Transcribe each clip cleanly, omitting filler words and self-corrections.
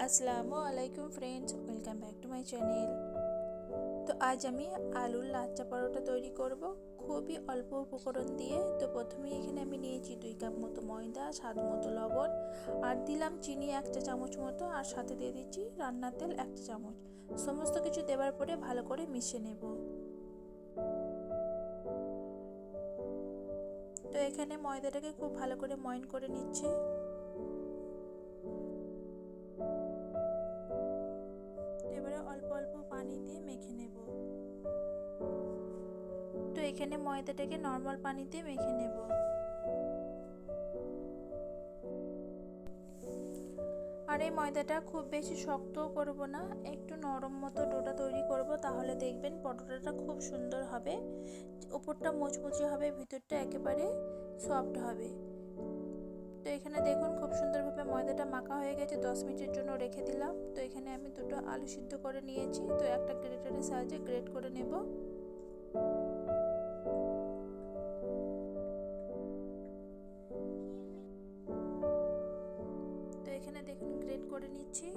আসসালামু আলাইকুম friends, welcome back to my channel. তো আজ আমি আলুর লাচ্চা পরোটা তৈরি করব খুবই অল্প উপকরণ দিয়ে। তো প্রথমেই এখানে আমি নিয়েছি 2 কাপ মতো ময়দা, স্বাদ মতো লবণ, আর দিলাম চিনি 1 চা চামচ মতো, আর সাথে দিয়ে দিচ্ছি রান্নার তেল 1 চা চামচ। সমস্ত কিছু দেওয়ার পরে ভালো করে মিশিয়ে নেব। তো এখানে ময়দাটাকে খুব ভালো করে ময়ন করে নিচ্ছি। এবারে অল্প অল্প পানি দিয়ে মেখে নেব। তো এখানে ময়দাটাকে নর্মাল পানিতে মেখে নেব। আর এই ময়দাটা খুব বেশি শক্তও করব না, একটু নরম মতো ডোটা তৈরি করব, তাহলে দেখবেন পরোটাটা খুব সুন্দর হবে। উপরটা মুচমুচে হবে, ভিতরটা একেবারে সফট হবে। তো এখানে দেখুন খুব সুন্দরভাবে ময়দাটা মাখা হয়ে গেছে। 10 মিনিটের জন্য রেখে দিলাম। তো এখানে আমি 2টো আলু সিদ্ধ করে নিয়েছি। তো একটা গ্রেটারের সাহায্যে গ্রেট করে নেব। তো এখানে দেখুন গ্রেট করে নিচ্ছি।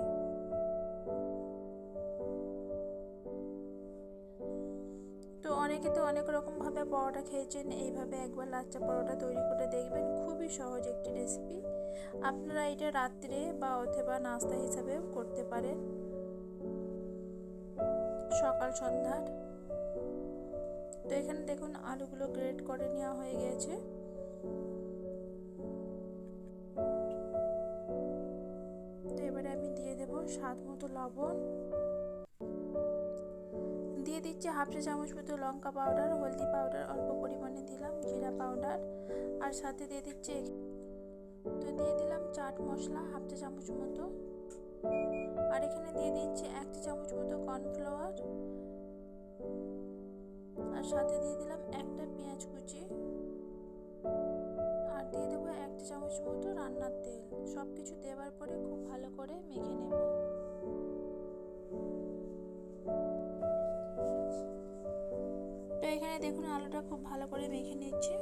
তো অনেকে তো অনেক রকমভাবে পরোটা খেয়েছেন, এইভাবে একবার লাচ্চা পরোটা তৈরি করে দেখবেন, খুবই সহজ একটি রেসিপি। আপনারা এটা রাত্রে বা অথবা নাস্তা হিসাবেও করতে পারেন, সকাল সন্ধ্যার। তো এখানে দেখুন আলুগুলো গ্রেট করে নেওয়া হয়ে গেছে। তো এবারে আমি দিয়ে দেব স্বাদ মতো লবণ, দিয়ে দিচ্ছি 1/2 চা চামচ মতো লঙ্কা পাউডার, হলদি পাউডার অল্প পরিমাণে দিলাম, জিরা পাউডার, আর সাথে দিয়ে দিচ্ছি তো দিয়ে দিলাম চাট মশলা 1/2 চা চামচ মতো, আর এখানে দিয়ে দিচ্ছি 1 চা চামচ মতো কর্নফ্লাওয়ার, আর সাথে দিয়ে দিলাম একটা পেঁয়াজ কুচি, আর দিয়ে দেবো 1 চা চামচ মতো রান্নার তেল। সব কিছু দেওয়ার পরে খুব ভালো করে মেখে নেব। তো এখানে দেখুন আলুটা খুব ভালো করে মেখে নিচ্ছি।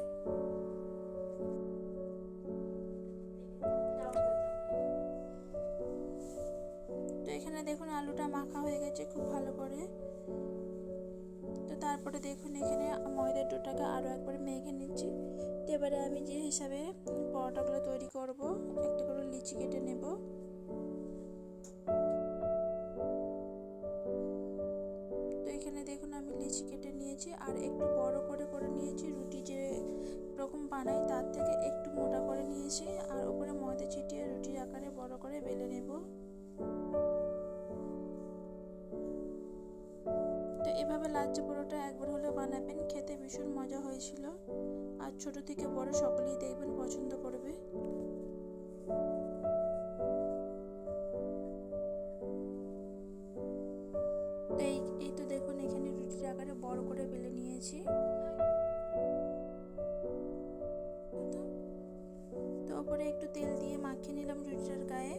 তো এখানে দেখুন আলুটা মাখা হয়ে গেছে খুব ভালো করে। তো তারপরে দেখুন এখানে ময়দার ডোটাকে আরও একবার মেখে নিচ্ছি। তো এবারে আমি যে হিসাবে পরোটাগুলো তৈরি করব, একটা করে লিচি কেটে নেব। তো এখানে দেখুন আমি লিচি কেটে নিয়েছি, আর একটু বড় করে করে নিয়েছি। রুটি যে রকম বানাই তার থেকে একটু মোটা করে নিয়েছি, আর উপরে ময়দা ছিটিয়ে রুটির আকারে বড় করে বেলে নেব। তো এভাবে লাচ্চা পরোটা একবার হলেও বানাবেন, খেতে ভীষণ মজা হয়েছিল। আর ছোট থেকে বড় সকলেই দেখবেন পছন্দ করবে। তো এই তো দেখুন এখানে রুটির আকারে বড় করে বেলে নিয়েছি। তো ওপরে একটু তেল দিয়ে মাখিয়ে নিলাম রুটিটার গায়ে।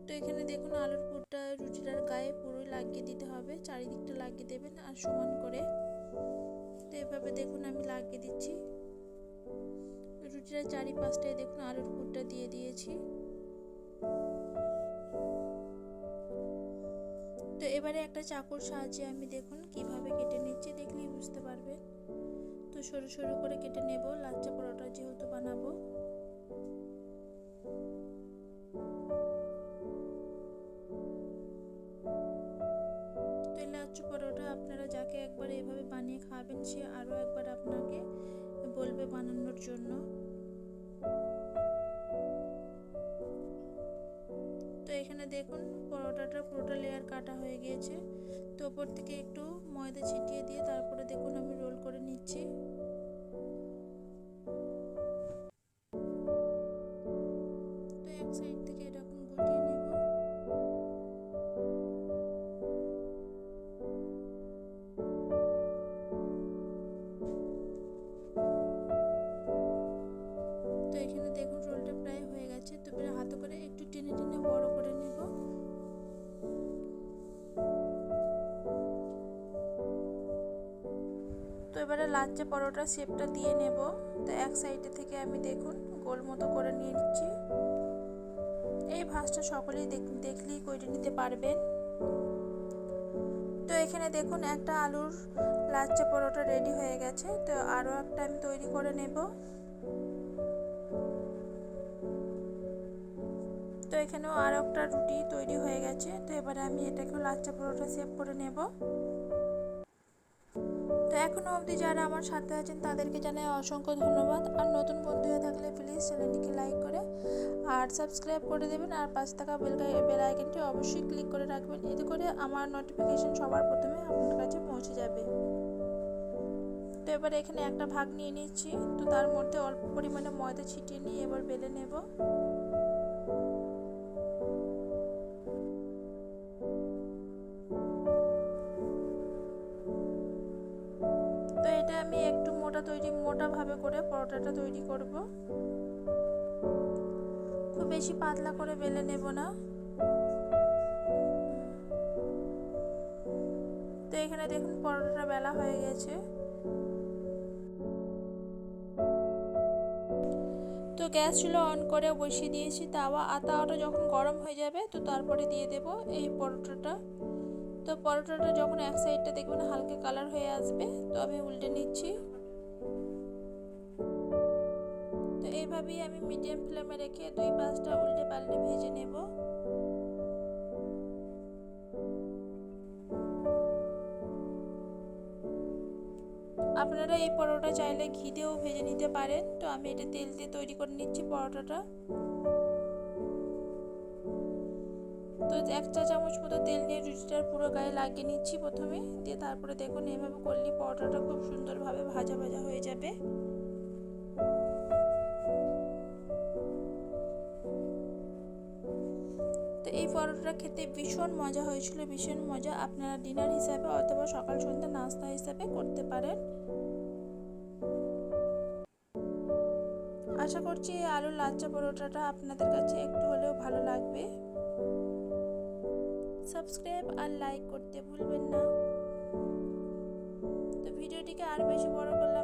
তো এখানে দেখুন আলুর পুরটা রুটিটার গায়ে পুরোই লাগিয়ে দিতে হবে, চারিদিকটা লাগিয়ে দেবেন আর সমান করে। তো এভাবে দেখুন আমি লাগিয়ে দিচ্ছি। রুটিটার চারিপাশটায় দেখুন আলুর পুরটা দিয়ে দিয়েছি। তো এবারে একটা চাকুর সাহায্যে আমি দেখুন কিভাবে কেটে নিচ্ছি, দেখলেই বুঝতে পারবেন। তো সরু সরু করে কেটে নেব, লাচ্চা পরোটা যেহেতু বানাবো। তো এই লাচ্চা পরোটা আপনারা যাকে একবার এভাবে বানিয়ে খাবেন, সে আরও একবার আপনাকে বলবে বানানোর জন্য। তো এখানে দেখুন পরোটাটা পুরোটা লেয়ার কাটা হয়ে গিয়েছে। তো ওপর থেকে একটু ময়দা ছিটিয়ে দিয়ে তারপরে দেখুন আমি রোল করে নিচ্ছি। তো এক সাইড থেকে এরকম গুটিয়ে নেব। তো এখানে দেখুন রোলটা প্রায় হয়ে গেছে। তো এবারে হাতে করে একটু টেনে টেনে বড় করে নেব। তো এবারে লাচ্চা পরোটার শেপটা দিয়ে নেব। তো এক সাইডে থেকে আমি দেখুন গোল মতো করে নিয়ে নিচ্ছি। এই ভাঁজটা সকলেই দেখলেই করে নিতে পারবেন। তো এখানে দেখুন একটা আলুর লাচ্চা পরোটা রেডি হয়ে গেছে। তো আরও একটা আমি তৈরি করে নেব। তো এখানেও আরও একটা রুটি তৈরি হয়ে গেছে। তো এবারে আমি এটাকেও লাচ্চা পরোটা শেপ করে নেব। তো এখনও অবধি যারা আমার সাথে আছেন তাদেরকে জানাই অসংখ্য ধন্যবাদ। আর নতুন বন্ধু হয়ে থাকলে প্লিজ চ্যানেলটিকে লাইক করে আর সাবস্ক্রাইব করে দেবেন। আর পাশে থাকা বেল আইকনটি অবশ্যই ক্লিক করে রাখবেন, এতে করে আমার নোটিফিকেশন সবার প্রথমে আপনার কাছে পৌঁছে যাবে। তো এবার এখানে একটা ভাগ নিয়ে নিচ্ছি। তো তার মধ্যে অল্প পরিমাণে ময়দা ছিটিয়ে নিয়ে এবার বেলে নেব। তো এটা আমি একটু মোটাভাবে করে পরোটাটা তৈরি করব। খুব বেশি পাতলা করে বেলে নেব না। তো এখানে দেখুন পরোটাটা বেলা হয়ে গেছে। তো গ্যাস চুলা অন করে বসিয়ে দিয়েছি তাওয়া। আর তাওয়াটা যখন গরম হয়ে যাবে তো তারপরে দিয়ে দেব এই পরোটাটা। তো পরোটাটা যখন এক সাইডটা দেখবেন হালকা কালার হয়ে আসবে তো আমি উল্টে নিচ্ছি। তো এইভাবেই আমি মিডিয়াম ফ্লেমে রেখে দুই পাশটা উল্টে পাল্টে ভেজে নেব। আপনারা এই পরোটা চাইলে ঘি দিয়েও ভেজে নিতে পারেন। তো আমি এটা তেল দিয়ে তৈরি করে নিচ্ছি পরোটাটা। তো 1 চা চামচ মতো তেল নিয়ে রুটিটার পুরো গায়ে লাগিয়ে নিচ্ছি প্রথমে, দিয়ে তারপরে দেখুন এভাবে করলে পরোটাটা খুব সুন্দরভাবে ভাজা ভাজা হয়ে যাবে। তো এই পরোটাটা খেতে ভীষণ মজা হয়েছিল, ভীষণ মজা। আপনারা ডিনার হিসাবে অথবা সকাল সন্ধ্যা নাস্তা হিসাবে করতে পারেন। আশা করছি এই আলুর লাচ্চা পরোটাটা আপনাদের কাছে একটু হলেও ভালো লাগবে। সাবস্ক্রাইব আর লাইক করতে ভুলবেন না। তো ভিডিওটিকে আর বেশি বড় করলে